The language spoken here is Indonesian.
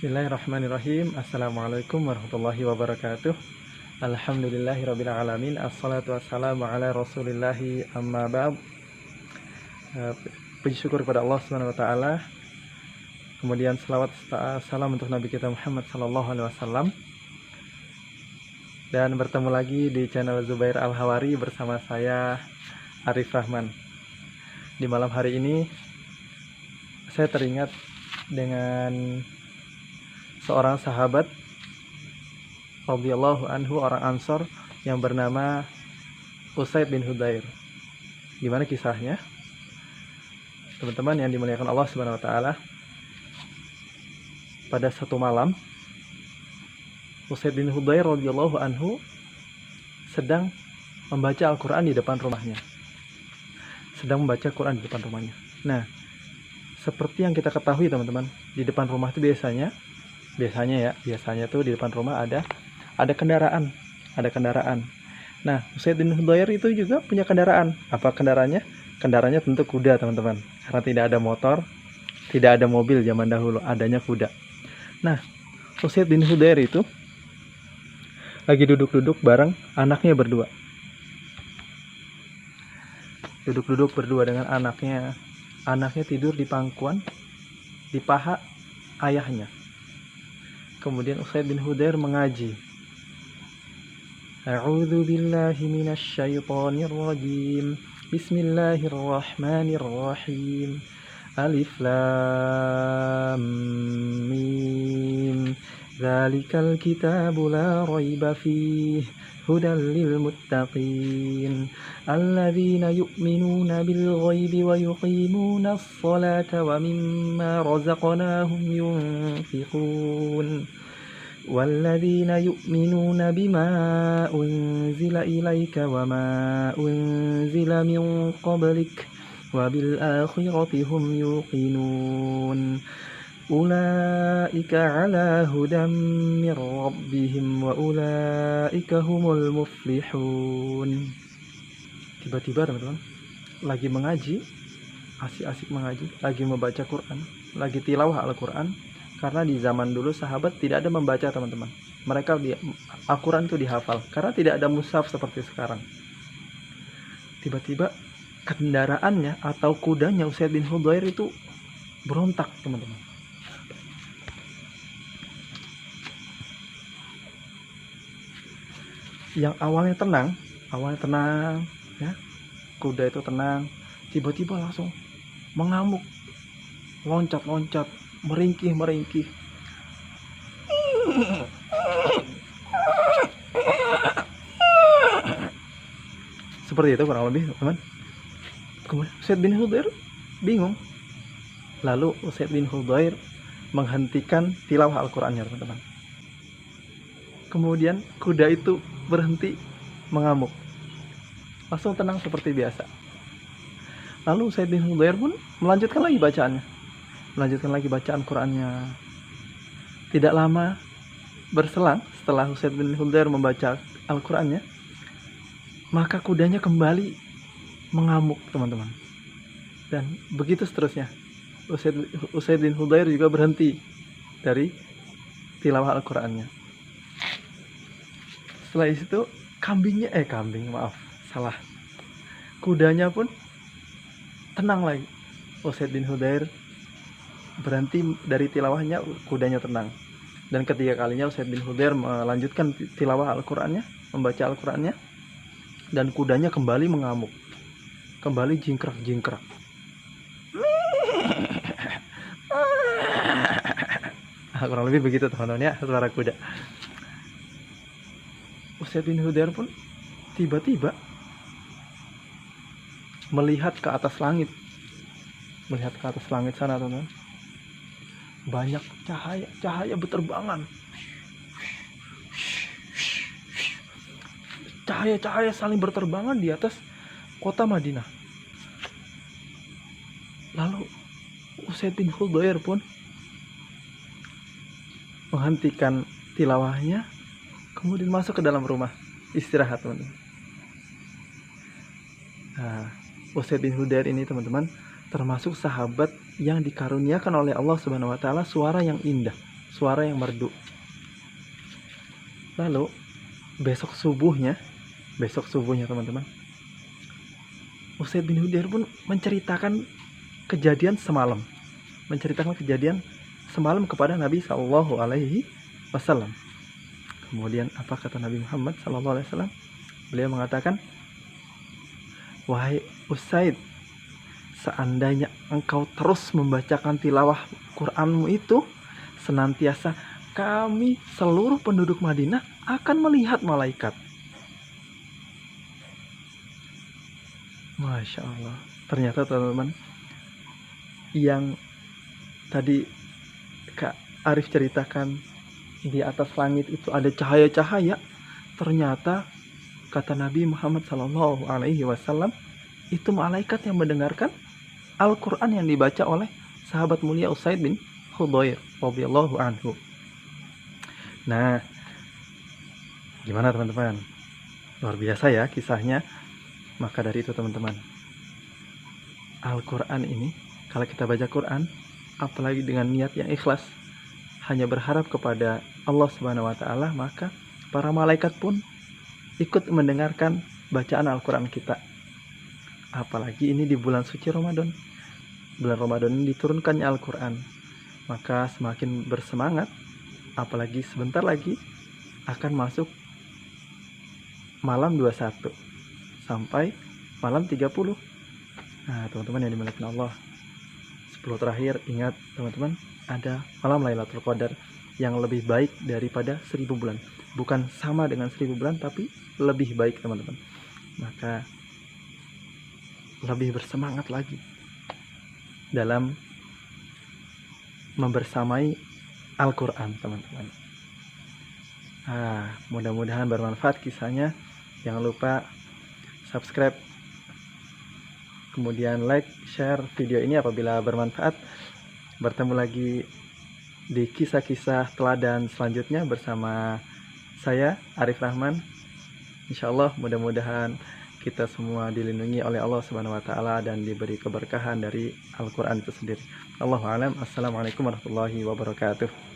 Bismillahirrahmanirrahim. Assalamualaikum warahmatullahi wabarakatuh. Alhamdulillahirabbil alamin. Assalatu wassalamu ala Rasulillahi amma ba'd. Puji syukur kepada Allah Subhanahu wa taala. Kemudian selawat salam untuk Nabi kita Muhammad sallallahu alaihi wasallam. Dan bertemu lagi di channel Zubair Al-Hawari bersama saya Arif Rahman. Di malam hari ini saya teringat dengan seorang sahabat radhiyallahu anhu, orang Ansor yang bernama Usaid bin Hudzair. Gimana kisahnya? Teman-teman yang dimuliakan Allah Subhanahu wa taala, pada satu malam Usaid bin Hudzair radhiyallahu anhu sedang membaca Al-Qur'an di depan rumahnya. Nah, seperti yang kita ketahui teman-teman, di depan rumah itu biasanya tuh di depan rumah ada kendaraan. Nah, Usaid bin Hudzair itu juga punya kendaraan. Apa kendaraannya? Kendaraannya tentu kuda, teman-teman. Karena tidak ada motor, tidak ada mobil zaman dahulu, adanya kuda. Nah, Usaid bin Hudzair itu lagi duduk-duduk bareng anaknya berdua. Duduk-duduk berdua dengan anaknya. Anaknya tidur di pangkuan, di paha ayahnya. Kemudian Usaid bin Hudzair mengaji. A'udzu billahi minasy syaithanir rajim. Bismillahirrahmanirrahim. Alif lam mim. Dzalikal kitabu la raiba fihi hudal lil muttaqin. Alladzina yu'minuna bil ghaibi wa yuqimuna as-salata wa mimma razaqnahum yunfiqun. Walladzina yu'minuna bima unzila ilaika wa ma unzila min qablik wa bil akhirati hum yuqinun. Ulaika ala hudam mir rabbihim wa ulaika humul muflihun. Tiba-tiba teman-teman lagi mengaji, asik-asik mengaji, lagi membaca Quran, lagi tilawah Al-Quran. Karena di zaman dulu sahabat tidak ada membaca, teman-teman. Mereka Al-Quran itu dihafal karena tidak ada mushaf seperti sekarang. Tiba-tiba kendaraannya atau kudanya Usaid bin Hudzair itu berontak, teman-teman. Yang awalnya tenang ya, kuda itu tenang, tiba-tiba langsung mengamuk, loncat-loncat, meringkih. Seperti itu kurang lebih, teman. Kemudian Usaid bin Hudzair bingung. Lalu Usaid bin Hudzair menghentikan tilawah Al-Qur'annya, teman-teman. Kemudian kuda itu berhenti mengamuk, langsung tenang seperti biasa. Lalu Usaid bin Hudzair pun melanjutkan lagi bacaan Qur'annya. Tidak lama berselang setelah Usaid bin Hudzair membaca Al-Qur'annya, maka kudanya kembali mengamuk, teman-teman. Dan begitu seterusnya. Usaid bin Hudzair juga berhenti dari tilawah Al-Qur'annya. Setelah itu kudanya pun tenang lagi. Usaid bin Hudzair berhenti dari tilawahnya, kudanya tenang. Dan ketiga kalinya Usaid bin Hudzair melanjutkan tilawah Al-Qur'annya, membaca Al-Qur'annya, dan kudanya kembali mengamuk, kembali jingkrak. Kurang lebih begitu, teman-teman ya, suara kuda. Usaid bin Hudzair pun tiba-tiba melihat ke atas langit sana, teman-teman. Banyak cahaya berterbangan. Cahaya saling berterbangan di atas kota Madinah. Lalu Usaid bin Hudzair pun menghentikan tilawahnya, kemudian masuk ke dalam rumah istirahat, teman-teman. Nah, Usaid bin Hudzair ini, teman-teman, termasuk sahabat yang dikaruniakan oleh Allah Subhanahu wa taala suara yang indah, suara yang merdu. Lalu besok subuhnya teman-teman, Usaid bin Hudayr pun menceritakan kejadian semalam kepada Nabi Shallallahu Alaihi Wasallam. Kemudian apa kata Nabi Muhammad Shallallahu Alaihi Wasallam? Beliau mengatakan, wahai Usaid, seandainya engkau terus membacakan tilawah Qur'anmu itu senantiasa, kami seluruh penduduk Madinah akan melihat malaikat. Masya Allah. Ternyata teman-teman, yang tadi Kak Arif ceritakan di atas langit itu ada cahaya-cahaya, ternyata kata Nabi Muhammad Sallallahu Alaihi Wasallam itu malaikat yang mendengarkan Al-Quran yang dibaca oleh sahabat mulia Usaid bin Hudayr radhiyallahu anhu. Nah, gimana teman-teman? Luar biasa ya kisahnya. Maka dari itu teman-teman, Al-Quran ini, kalau kita baca Quran, apalagi dengan niat yang ikhlas, hanya berharap kepada Allah Subhanahu wa Ta'ala, maka para malaikat pun ikut mendengarkan bacaan Al-Quran kita. Apalagi ini di bulan suci Ramadan. Bulan Ramadan ini diturunkannya Al-Quran, maka semakin bersemangat. Apalagi sebentar lagi akan masuk malam 21 sampai malam 30. Nah teman-teman yang dimuliakan Allah, 10 terakhir, ingat teman-teman, ada malam Lailatul Qadar yang lebih baik daripada 1000 bulan. Bukan sama dengan 1000 bulan, tapi lebih baik teman-teman. Maka lebih bersemangat lagi dalam membersamai Al-Quran teman-teman. Mudah-mudahan bermanfaat kisahnya. Jangan lupa subscribe, kemudian like, share video ini apabila bermanfaat. Bertemu lagi di kisah-kisah teladan selanjutnya bersama saya Arif Rahman. Insyaallah mudah-mudahan kita semua dilindungi oleh Allah Subhanahu wa Ta'ala dan diberi keberkahan dari Al-Quran itu sendiri. Allahu a'lam. Assalamualaikum warahmatullahi wabarakatuh.